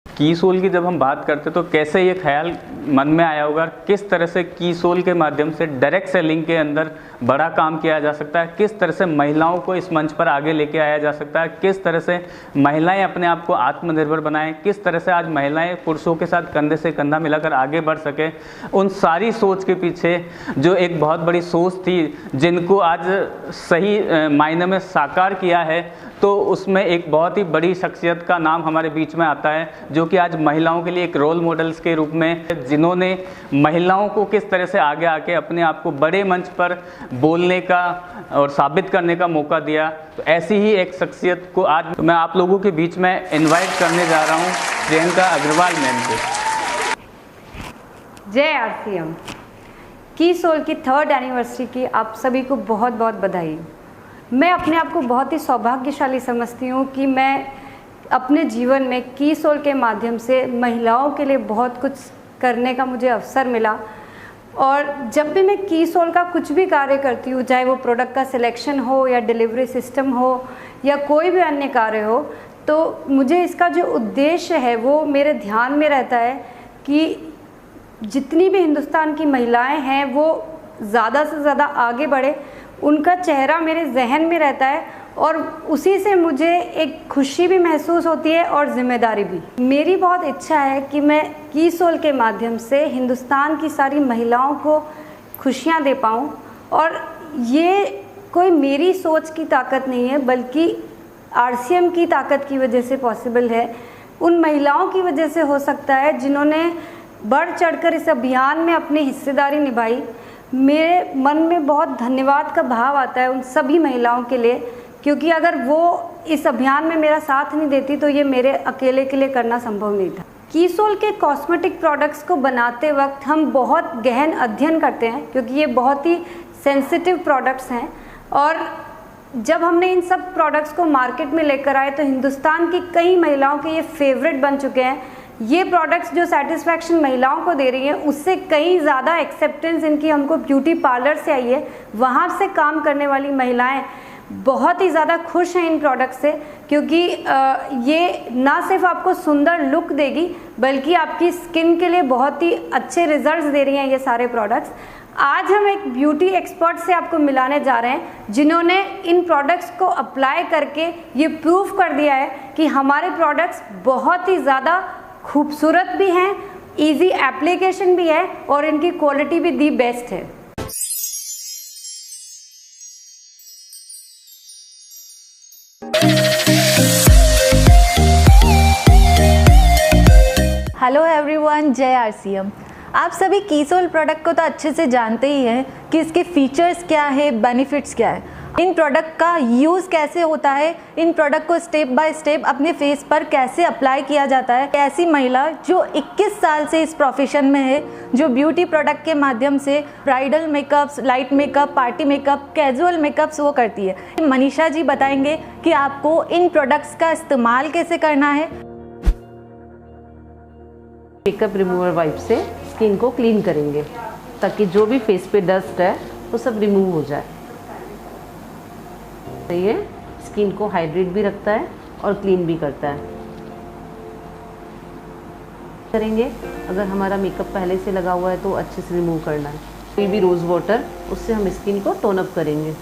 की सोल की जब हम बात करते तो कैसे ये ख्याल मन में आया होगा, किस तरह से की सोल के माध्यम से डायरेक्ट सेलिंग के अंदर बड़ा काम किया जा सकता है, किस तरह से महिलाओं को इस मंच पर आगे लेके आया जा सकता है, किस तरह से महिलाएं अपने आप को आत्मनिर्भर बनाएं, किस तरह से आज महिलाएं पुरुषों के साथ कंधे से कंधा मिलाकर आगे बढ़ सके। उन सारी सोच के पीछे जो एक बहुत बड़ी सोच थी जिनको आज सही मायने में साकार किया है, तो उसमें एक बहुत ही बड़ी शख्सियत का नाम हमारे बीच में आता है जो कि आज महिलाओं के लिए एक रोल मॉडल्स के रूप में, जिन्होंने महिलाओं को किस तरह से आगे आके अपने आप को बड़े मंच पर बोलने का और साबित करने का मौका दिया। तो ऐसी ही एक शख्सियत को आज मैं आप लोगों के बीच में इनवाइट करने जा रहा हूँ, प्रियंका अग्रवाल मैम को। जय आरसीएम। की सोल की 3rd एनिवर्सरी की आप सभी को बहुत बहुत बधाई। मैं अपने आप को बहुत ही सौभाग्यशाली समझती हूँ कि मैं अपने जीवन में की सोल के माध्यम से महिलाओं के लिए बहुत कुछ करने का मुझे अवसर मिला। और जब भी मैं की सोल का कुछ भी कार्य करती हूँ, चाहे वो प्रोडक्ट का सिलेक्शन हो या डिलीवरी सिस्टम हो या कोई भी अन्य कार्य हो, तो मुझे इसका जो उद्देश्य है वो मेरे ध्यान में रहता है कि जितनी भी हिंदुस्तान की महिलाएं हैं वो ज़्यादा से ज़्यादा आगे बढ़े, उनका चेहरा मेरे जहन में रहता है और उसी से मुझे एक खुशी भी महसूस होती है और ज़िम्मेदारी भी। मेरी बहुत इच्छा है कि मैं की सोल के माध्यम से हिंदुस्तान की सारी महिलाओं को खुशियां दे पाऊँ। और ये कोई मेरी सोच की ताकत नहीं है, बल्कि आरसीएम की ताकत की वजह से पॉसिबल है। उन महिलाओं की वजह से हो सकता है जिन्होंने बढ़ चढ़कर इस अभियान में अपनी हिस्सेदारी निभाई। मेरे मन में बहुत धन्यवाद का भाव आता है उन सभी महिलाओं के लिए, क्योंकि अगर वो इस अभियान में मेरा साथ नहीं देती तो ये मेरे अकेले के लिए करना संभव नहीं था। की सोल के कॉस्मेटिक प्रोडक्ट्स को बनाते वक्त हम बहुत गहन अध्ययन करते हैं, क्योंकि ये बहुत ही सेंसिटिव प्रोडक्ट्स हैं। और जब हमने इन सब प्रोडक्ट्स को मार्केट में लेकर आए तो हिंदुस्तान की कई महिलाओं के ये फेवरेट बन चुके हैं। ये प्रोडक्ट्स जो सेटिस्फैक्शन महिलाओं को दे रही हैं, उससे कई ज़्यादा एक्सेप्टेंस इनकी हमको ब्यूटी पार्लर से आई है। वहाँ से काम करने वाली महिलाएं बहुत ही ज़्यादा खुश हैं इन प्रोडक्ट से, क्योंकि ये ना सिर्फ आपको सुंदर लुक देगी बल्कि आपकी स्किन के लिए बहुत ही अच्छे रिजल्ट्स दे रही हैं ये सारे प्रोडक्ट्स। आज हम एक ब्यूटी एक्सपर्ट से आपको मिलाने जा रहे हैं जिन्होंने इन प्रोडक्ट्स को अप्लाई करके ये प्रूव कर दिया है कि हमारे प्रोडक्ट्स बहुत ही ज़्यादा खूबसूरत भी हैं, इजी एप्लीकेशन भी है और इनकी क्वालिटी भी दी बेस्ट है। हेलो एवरीवन, जय आरसीएम। आप सभी की सोल प्रोडक्ट को तो अच्छे से जानते ही हैं कि इसके फीचर्स क्या है, बेनिफिट्स क्या है, इन प्रोडक्ट का यूज़ कैसे होता है, इन प्रोडक्ट को स्टेप बाय स्टेप अपने फेस पर कैसे अप्लाई किया जाता है। ऐसी महिला जो 21 साल से इस प्रोफेशन में है, जो ब्यूटी प्रोडक्ट के माध्यम से bridal makeups, light makeup, party makeup, casual makeups वो करती है। मनीषा जी बताएंगे कि आपको इन प्रोडक्ट्स का इस्तेमाल कैसे करना है। मेकअप रिमूवर वाइप से स्किन को क्लीन करेंगे ताकि जो भी फेस पे डस्ट है वो सब रिमूव हो जाए। तो ये स्किन को हाइड्रेट भी रखता है और क्लीन भी करता है। करेंगे अगर हमारा मेकअप पहले से लगा हुआ है तो अच्छे से रिमूव करना है। कोई भी रोज़ वाटर, उससे हम स्किन को टोन अप करेंगे।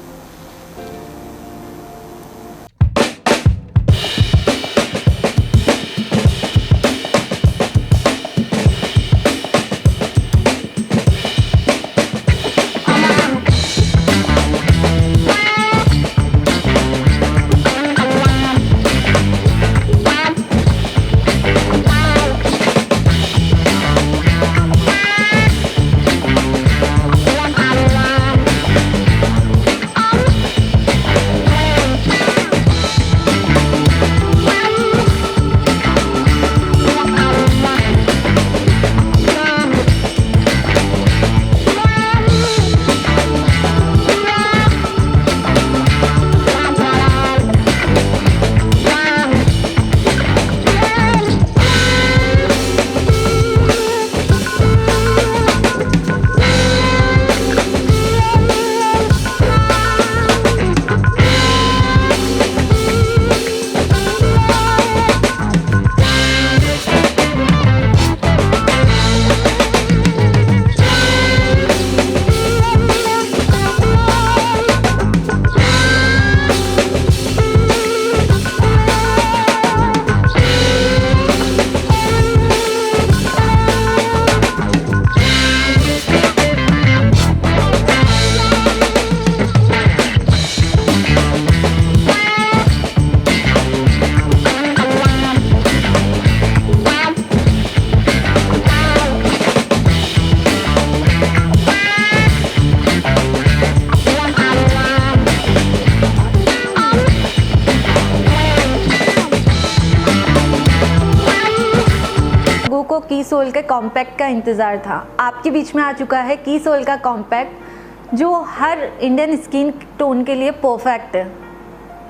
की सोल के कॉम्पैक्ट का इंतज़ार था। आपके बीच में आ चुका है की सोल का कॉम्पैक्ट, जो हर इंडियन स्किन टोन के लिए परफेक्ट है।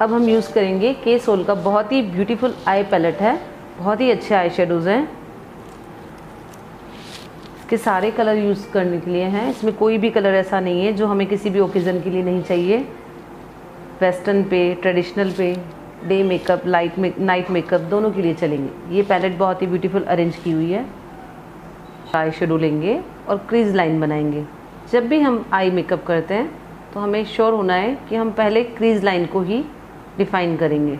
अब हम यूज़ करेंगे के सोल का बहुत ही ब्यूटीफुल आई पैलेट है, बहुत ही अच्छे आई शेडोज़ हैं। इसके सारे कलर यूज़ करने के लिए हैं, इसमें कोई भी कलर ऐसा नहीं है जो हमें किसी भी ओकेज़न के लिए नहीं चाहिए। वेस्टर्न पे, ट्रेडिशनल पे, डे मेकअप, नाइट मेकअप दोनों के लिए चलेंगे। ये पैलेट बहुत ही ब्यूटीफुल अरेंज की हुई है। आई शेडो लेंगे और क्रीज लाइन बनाएंगे। जब भी हम आई मेकअप करते हैं तो हमें श्योर होना है कि हम पहले क्रीज लाइन को ही डिफाइन करेंगे।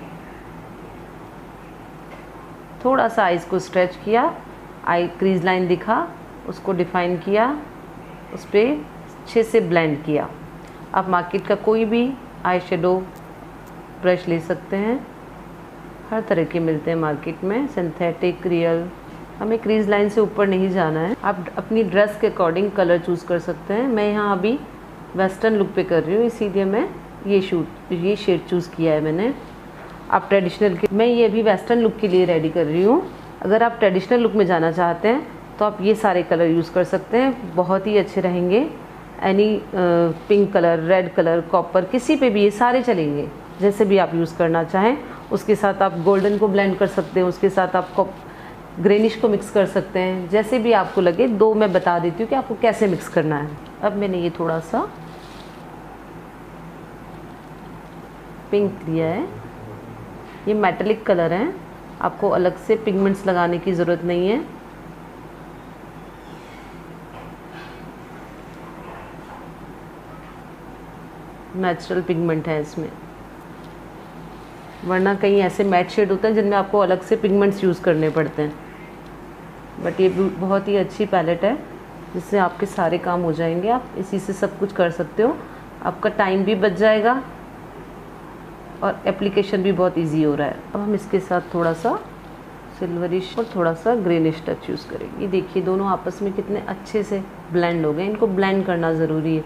थोड़ा सा आईज को स्ट्रेच किया, आई क्रीज लाइन दिखा, उसको डिफाइन किया, उस पर अच्छे से ब्लेंड किया। आप मार्केट का कोई भी आई शेडो ब्रश ले सकते हैं, हर तरह के मिलते हैं मार्केट में, सिंथेटिक, रियल। हमें क्रीज लाइन से ऊपर नहीं जाना है। आप अपनी ड्रेस के अकॉर्डिंग कलर चूज़ कर सकते हैं। मैं यहाँ अभी वेस्टर्न लुक पे कर रही हूँ, इसीलिए मैं ये शेड चूज़ किया है मैंने। आप ट्रेडिशनल के, मैं ये अभी वेस्टर्न लुक के लिए रेडी कर रही हूँ। अगर आप ट्रेडिशनल लुक में जाना चाहते हैं तो आप ये सारे कलर यूज़ कर सकते हैं, बहुत ही अच्छे रहेंगे। Any pink colour, red colour, copper, किसी पे भी ये सारे चलेंगे, जैसे भी आप यूज़ करना चाहें। उसके साथ आप गोल्डन को ब्लेंड कर सकते हैं, उसके साथ आप ग्रेनिश को मिक्स कर सकते हैं, जैसे भी आपको लगे। दो मैं बता देती हूँ कि आपको कैसे मिक्स करना है। अब मैंने ये थोड़ा सा पिंक लिया है, ये मेटेलिक कलर है, आपको अलग से पिगमेंट्स लगाने की ज़रूरत नहीं है। नेचुरल पिगमेंट है इसमें, वरना कहीं ऐसे मैट शेड होते हैं जिनमें आपको अलग से पिगमेंट्स यूज़ करने पड़ते हैं। बट ये बहुत ही अच्छी पैलेट है, जिससे आपके सारे काम हो जाएंगे। आप इसी से सब कुछ कर सकते हो, आपका टाइम भी बच जाएगा और एप्लीकेशन भी बहुत इजी हो रहा है। अब हम इसके साथ थोड़ा सा सिल्वरिश और थोड़ा सा ग्रेनिश टच यूज़ करेंगे। ये देखिए दोनों आपस में कितने अच्छे से ब्लेंड हो गए। इनको ब्लेंड करना ज़रूरी है,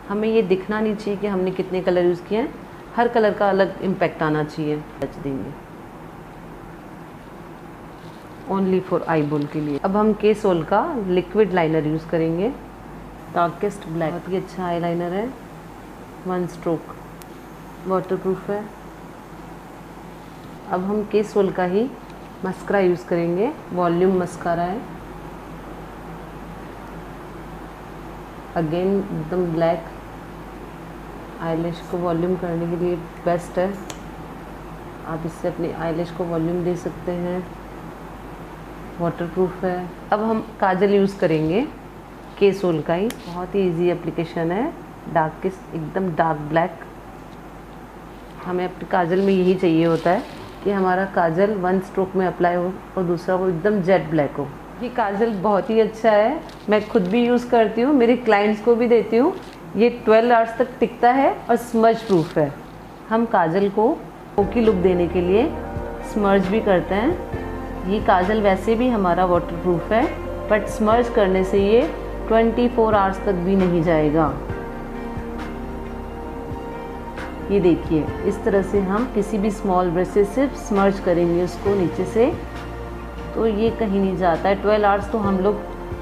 हमें ये दिखना नहीं चाहिए कि हमने कितने कलर यूज़ किए हैं, हर कलर का अलग इम्पैक्ट आना चाहिए। टच देंगे ओनली फॉर आईबॉल के लिए। अब हम के सोल का लिक्विड लाइनर यूज़ करेंगे, डार्केस्ट ब्लैक, बहुत ही अच्छा आई लाइनर है, 1 स्ट्रोक, वाटरप्रूफ है। अब हम के सोल का ही मस्करा यूज़ करेंगे, वॉल्यूम मस्कारा है, अगेन एकदम ब्लैक, आईलैश को वॉल्यूम करने के लिए बेस्ट है। आप इससे अपनी आईलैश को वॉल्यूम दे सकते हैं, वाटरप्रूफ है। अब हम काजल यूज़ करेंगे के सोल का ही, बहुत ही इजी एप्लीकेशन है, डार्केस्ट एकदम डार्क ब्लैक। हमें अपने काजल में यही चाहिए होता है कि हमारा काजल 1 स्ट्रोक में अप्लाई हो और दूसरा वो एकदम जेट ब्लैक हो। ये काजल बहुत ही अच्छा है, मैं खुद भी यूज़ करती हूँ, मेरे क्लाइंट्स को भी देती हूँ। ये 12 आवर्स तक टिकता है और स्मज प्रूफ है। हम काजल को स्मोकी लुक देने के लिए स्मर्ज भी करते हैं। ये काजल वैसे भी हमारा वाटरप्रूफ है, बट स्मर्ज करने से ये 24 आवर्स तक भी नहीं जाएगा। ये देखिए इस तरह से हम किसी भी स्मॉल ब्रश से सिर्फ स्मर्ज करेंगे उसको नीचे से, तो ये कहीं नहीं जाता है। 12 आवर्स तो हम लोग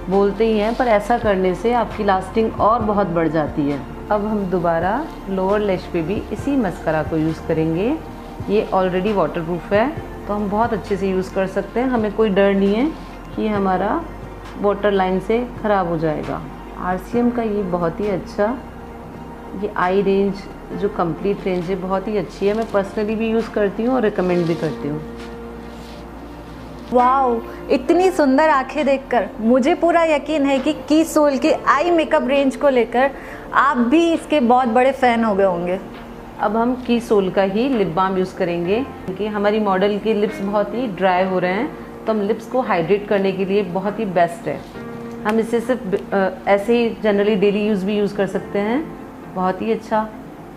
बोलते ही हैं, पर ऐसा करने से आपकी लास्टिंग और बहुत बढ़ जाती है। अब हम दोबारा लोअर लैश पे भी इसी मस्करा को यूज़ करेंगे। ये ऑलरेडी वाटरप्रूफ है, तो हम बहुत अच्छे से यूज़ कर सकते हैं, हमें कोई डर नहीं है कि हमारा वाटर लाइन से ख़राब हो जाएगा। RCM का ये बहुत ही अच्छा, ये आई रेंज जो कंप्लीट रेंज है बहुत ही अच्छी है, मैं पर्सनली भी यूज़ करती हूँ और रिकमेंड भी करती हूँ। वाओ, इतनी सुंदर आंखें देखकर मुझे पूरा यकीन है कि की सोल की आई मेकअप रेंज को लेकर आप भी इसके बहुत बड़े फ़ैन हो गए होंगे। अब हम की सोल का ही लिप बाम यूज़ करेंगे, क्योंकि हमारी मॉडल के लिप्स बहुत ही ड्राई हो रहे हैं, तो हम लिप्स को हाइड्रेट करने के लिए बहुत ही बेस्ट है। हम इसे सिर्फ ऐसे ही जनरली डेली यूज़ भी यूज़ कर सकते हैं। बहुत ही अच्छा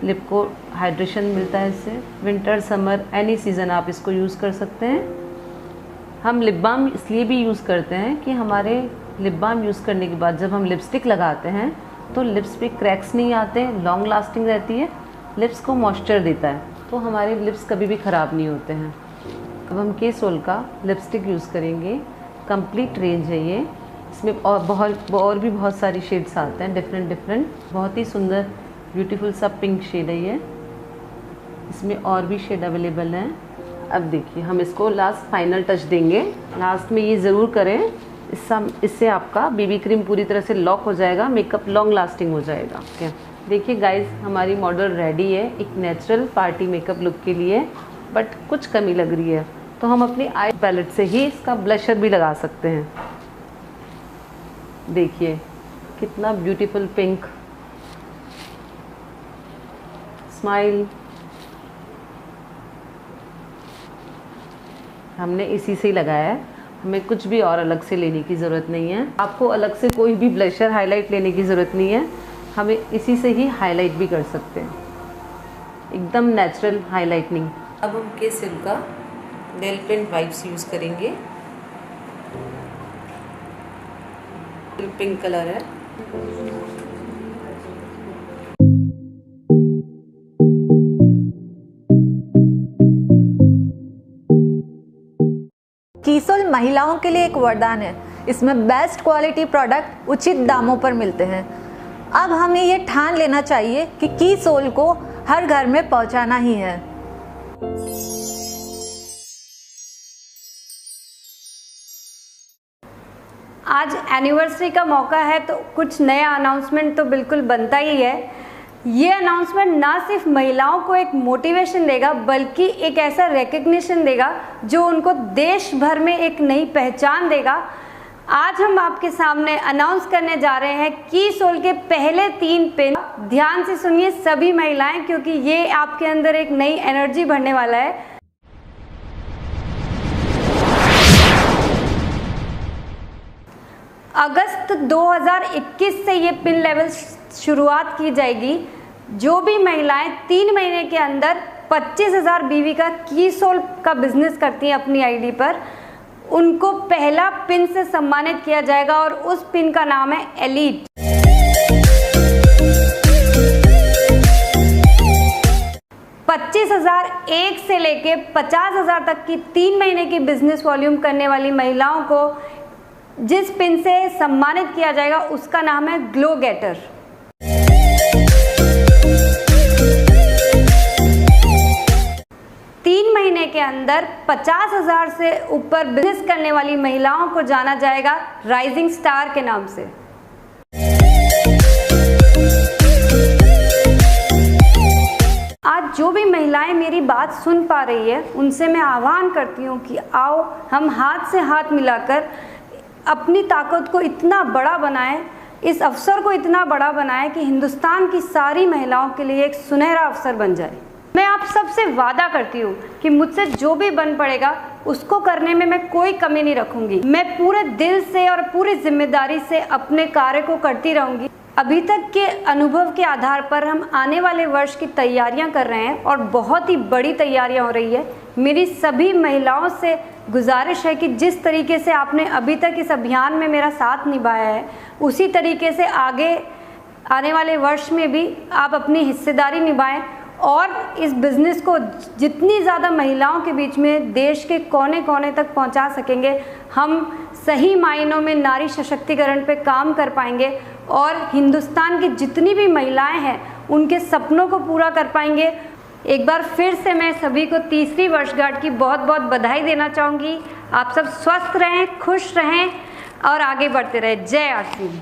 लिप को हाइड्रेशन मिलता है इससे। विंटर, समर, एनी सीज़न आप इसको यूज़ कर सकते हैं। हम लिप बाम इसलिए भी यूज़ करते हैं कि हमारे लिप बाम यूज़ करने के बाद जब हम लिपस्टिक लगाते हैं तो लिप्स पे क्रैक्स नहीं आते, लॉन्ग लास्टिंग रहती है, लिप्स को मॉइस्चर देता है, तो हमारे लिप्स कभी भी ख़राब नहीं होते हैं। अब हम के सोल का लिपस्टिक यूज़ करेंगे। कंप्लीट रेंज है ये। इसमें और भी बहुत सारी शेड्स आते हैं, डिफरेंट। बहुत ही सुंदर ब्यूटीफुल सा पिंक शेड है ये। इसमें और भी शेड अवेलेबल हैं। अब देखिए हम इसको लास्ट फाइनल टच देंगे। लास्ट में ये ज़रूर करें, इससे आपका बीबी क्रीम पूरी तरह से लॉक हो जाएगा, मेकअप लॉन्ग लास्टिंग हो जाएगा। ओके, देखिए गाइस, हमारी मॉडल रेडी है एक नेचुरल पार्टी मेकअप लुक के लिए, बट कुछ कमी लग रही है तो हम अपनी आई पैलेट से ही इसका ब्लशर भी लगा सकते हैं। देखिए कितना ब्यूटीफुल पिंक। स्माइल हमने इसी से ही लगाया है, हमें कुछ भी और अलग से लेने की ज़रूरत नहीं है। आपको अलग से कोई भी ब्लशर हाईलाइट लेने की ज़रूरत नहीं है, हमें इसी से ही हाईलाइट भी कर सकते हैं, एकदम नेचुरल हाईलाइटनिंग। अब हम K-Silk का नेल पेंट वाइप्स यूज़ करेंगे। पिंक कलर है। कीसोल महिलाओं के लिए एक वरदान है। इसमें बेस्ट क्वालिटी प्रोडक्ट उचित दामों पर मिलते हैं। अब हमें ये ठान लेना चाहिए कि कीसोल को हर घर में पहुंचाना ही है। आज एनिवर्सरी का मौका है तो कुछ नया अनाउंसमेंट तो बिल्कुल बनता ही है। ये अनाउंसमेंट ना सिर्फ महिलाओं को एक मोटिवेशन देगा बल्कि एक ऐसा रिकग्निशन देगा जो उनको देश भर में एक नई पहचान देगा। आज हम आपके सामने अनाउंस करने जा रहे हैं कीसोल के पहले 3 पिन। ध्यान से सुनिए सभी महिलाएं, क्योंकि ये आपके अंदर एक नई एनर्जी भरने वाला है। अगस्त 2021 से ये पिन लेवल शुरुआत की जाएगी। जो भी महिलाएं 3 महीने के अंदर 25,000 बीवी का कीसोल का बिजनेस करती हैं अपनी आईडी पर, उनको पहला पिन से सम्मानित किया जाएगा और उस पिन का नाम है एलीट। $25,000 से लेके 50,000 तक की 3 महीने की बिजनेस वॉल्यूम करने वाली महिलाओं को जिस पिन से सम्मानित किया जाएगा उसका नाम है ग्लो गेटर। महीने के अंदर 50,000 से ऊपर बिजनेस करने वाली महिलाओं को जाना जाएगा राइजिंग स्टार के नाम से। आज जो भी महिलाएं मेरी बात सुन पा रही है उनसे मैं आह्वान करती हूँ कि आओ हम हाथ से हाथ मिलाकर अपनी ताकत को इतना बड़ा बनाएं, इस अवसर को इतना बड़ा बनाएं कि हिंदुस्तान की सारी महिलाओं के लिए एक सुनहरा अवसर बन जाए। मैं आप सबसे वादा करती हूँ कि मुझसे जो भी बन पड़ेगा उसको करने में मैं कोई कमी नहीं रखूंगी। मैं पूरे दिल से और पूरी जिम्मेदारी से अपने कार्य को करती रहूंगी। अभी तक के अनुभव के आधार पर हम आने वाले वर्ष की तैयारियां कर रहे हैं और बहुत ही बड़ी तैयारियां हो रही है। मेरी सभी महिलाओं से गुजारिश है कि जिस तरीके से आपने अभी तक इस अभियान में मेरा साथ निभाया है उसी तरीके से आगे आने वाले वर्ष में भी आप अपनी हिस्सेदारी निभाएं और इस बिज़नेस को जितनी ज़्यादा महिलाओं के बीच में देश के कोने कोने तक पहुंचा सकेंगे, हम सही मायनों में नारी सशक्तिकरण पे काम कर पाएंगे और हिंदुस्तान की जितनी भी महिलाएं हैं उनके सपनों को पूरा कर पाएंगे। एक बार फिर से मैं सभी को तीसरी वर्षगांठ की बहुत बहुत बधाई देना चाहूँगी। आप सब स्वस्थ रहें, खुश रहें और आगे बढ़ते रहें। जय आरसी।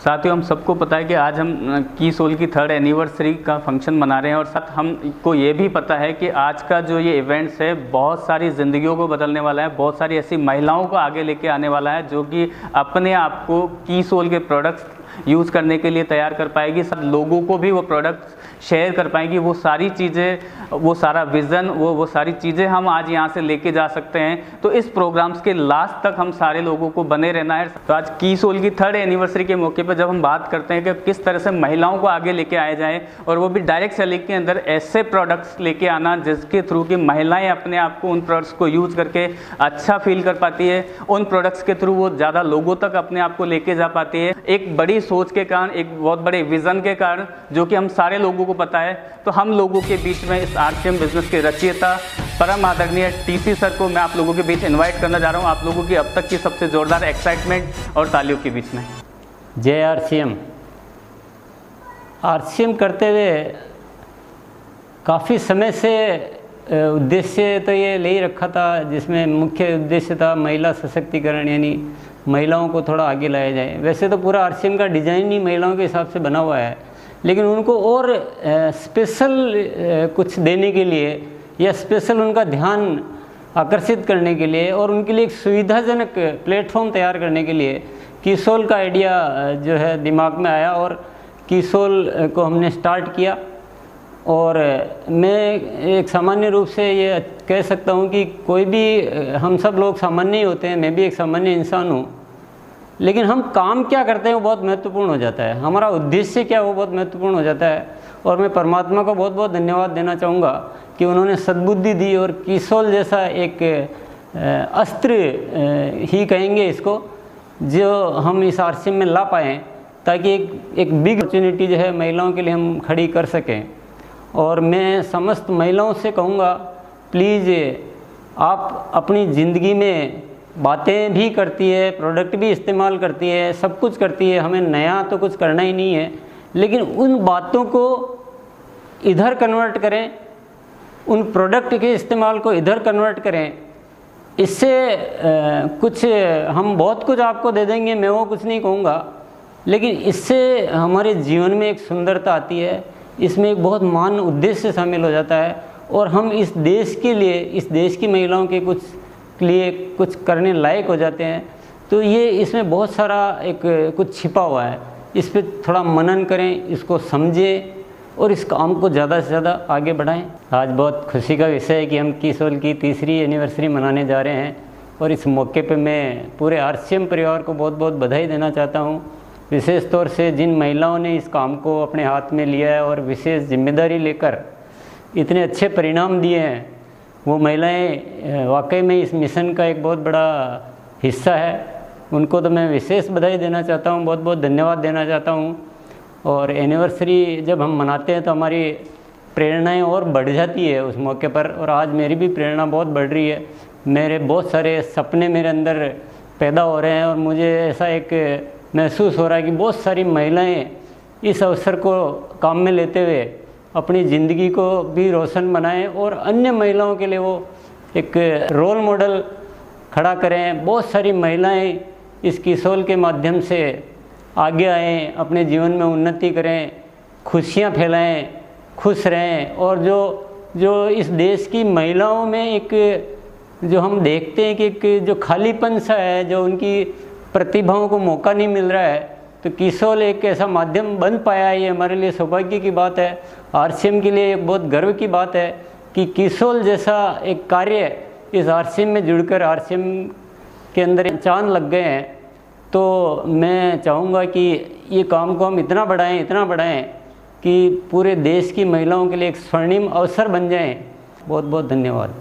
साथियों, हम सबको पता है कि आज हम कीसोल की 3rd एनिवर्सरी का फंक्शन मना रहे हैं और साथ हमको ये भी पता है कि आज का जो ये इवेंट्स है बहुत सारी ज़िंदगियों को बदलने वाला है, बहुत सारी ऐसी महिलाओं को आगे लेके आने वाला है जो कि अपने आप को कीसोल के प्रोडक्ट्स यूज़ करने के लिए तैयार कर पाएगी, सब लोगों को भी वो प्रोडक्ट्स शेयर कर पाएंगी। वो सारी चीज़ें, वो सारा विज़न, वो सारी चीज़ें हम आज यहाँ से लेके जा सकते हैं। तो इस प्रोग्राम्स के लास्ट तक हम सारे लोगों को बने रहना है। तो आज कीसोल की 3rd एनिवर्सरी के मौके पर जब हम बात करते हैं कि किस तरह से महिलाओं को आगे लेके आया जाए और वो भी डायरेक्ट सेलिंग के अंदर ऐसे प्रोडक्ट्स लेके आना जिसके थ्रू कि महिलाएँ अपने आप को उन प्रोडक्ट्स को यूज़ करके अच्छा फील कर पाती है, उन प्रोडक्ट्स के थ्रू वो ज़्यादा लोगों तक अपने आप को लेके जा पाती है। एक बड़ी सोच के कारण, एक बहुत बड़े विज़न के कारण जो कि हम सारे लोगों को पता है, तो हम लोगों के बीच में इस आरसीएम बिजनेस के रचयिता परम आदरणीय टीसी सर को मैं आप लोगों के बीच इनवाइट करना जा रहा हूं, आप लोगों की अब तक की सबसे जोरदार एक्साइटमेंट और तालियों के बीच में। जय आरसीएम करते हुए काफ़ी समय से उद्देश्य तो ये ले ही रखा था, जिसमें मुख्य उद्देश्य था महिला सशक्तिकरण, यानी महिलाओं को थोड़ा आगे लाया जाए। वैसे तो पूरा आरसीएम का डिज़ाइन ही महिलाओं के हिसाब से बना हुआ है, लेकिन उनको और स्पेशल कुछ देने के लिए या स्पेशल उनका ध्यान आकर्षित करने के लिए और उनके लिए एक सुविधाजनक प्लेटफॉर्म तैयार करने के लिए कीसोल का आइडिया जो है दिमाग में आया और कीसोल को हमने स्टार्ट किया। और मैं एक सामान्य रूप से ये कह सकता हूँ कि कोई भी, हम सब लोग सामान्य ही होते हैं, मैं भी एक सामान्य इंसान हूँ, लेकिन हम काम क्या करते हैं वो बहुत महत्वपूर्ण हो जाता है, हमारा उद्देश्य क्या वो बहुत महत्वपूर्ण हो जाता है। और मैं परमात्मा को बहुत बहुत धन्यवाद देना चाहूँगा कि उन्होंने सद्बुद्धि दी और कीसोल जैसा एक अस्त्र ही कहेंगे इसको, जो हम इस आरसीएम में ला पाएँ, ताकि एक बिग अपॉर्चुनिटी जो है महिलाओं के लिए हम खड़ी कर सकें। और मैं समस्त महिलाओं से कहूँगा, प्लीज़ आप अपनी ज़िंदगी में बातें भी करती है, प्रोडक्ट भी इस्तेमाल करती है, सब कुछ करती है, हमें नया तो कुछ करना ही नहीं है, लेकिन उन बातों को इधर कन्वर्ट करें, उन प्रोडक्ट के इस्तेमाल को इधर कन्वर्ट करें। इससे कुछ हम बहुत कुछ आपको दे देंगे, मैं वो कुछ नहीं कहूँगा, लेकिन इससे हमारे जीवन में एक सुंदरता आती है, इसमें एक बहुत मान उद्देश्य शामिल हो जाता है और हम इस देश के लिए, इस देश की महिलाओं के लिए कुछ करने लायक हो जाते हैं। तो ये इसमें बहुत सारा एक कुछ छिपा हुआ है, इस पर थोड़ा मनन करें, इसको समझें और इस काम को ज़्यादा से ज़्यादा आगे बढ़ाएं। आज बहुत खुशी का विषय है कि हम कीसोल की 3री एनिवर्सरी मनाने जा रहे हैं और इस मौके पे मैं पूरे आरसीएम परिवार को बहुत बहुत बधाई देना चाहता हूँ, विशेष तौर से जिन महिलाओं ने इस काम को अपने हाथ में लिया है और विशेष जिम्मेदारी लेकर इतने अच्छे परिणाम दिए हैं। वो महिलाएं वाकई में इस मिशन का एक बहुत बड़ा हिस्सा है, उनको तो मैं विशेष बधाई देना चाहता हूँ, बहुत बहुत धन्यवाद देना चाहता हूँ। और एनिवर्सरी जब हम मनाते हैं तो हमारी प्रेरणाएं और बढ़ जाती है उस मौके पर, और आज मेरी भी प्रेरणा बहुत बढ़ रही है। मेरे बहुत सारे सपने मेरे अंदर पैदा हो रहे हैं और मुझे ऐसा एक महसूस हो रहा है कि बहुत सारी महिलाएं इस अवसर को काम में लेते हुए अपनी ज़िंदगी को भी रोशन बनाएं और अन्य महिलाओं के लिए वो एक रोल मॉडल खड़ा करें। बहुत सारी महिलाएं इस कीसोल के माध्यम से आगे आएँ, अपने जीवन में उन्नति करें, खुशियाँ फैलाएं, खुश रहें। और जो इस देश की महिलाओं में एक जो हम देखते हैं कि एक जो खालीपन सा है, जो उनकी प्रतिभाओं को मौका नहीं मिल रहा है, तो कीसोल एक ऐसा माध्यम बन पाया है। ये हमारे लिए सौभाग्य की बात है, आरसीएम के लिए एक बहुत गर्व की बात है कि कीसोल जैसा एक कार्य इस आरसीएम में जुड़कर आरसीएम के अंदर चांद लग गए हैं। तो मैं चाहूँगा कि ये काम को हम इतना बढ़ाएं कि पूरे देश की महिलाओं के लिए एक स्वर्णिम अवसर बन जाएं। बहुत बहुत धन्यवाद।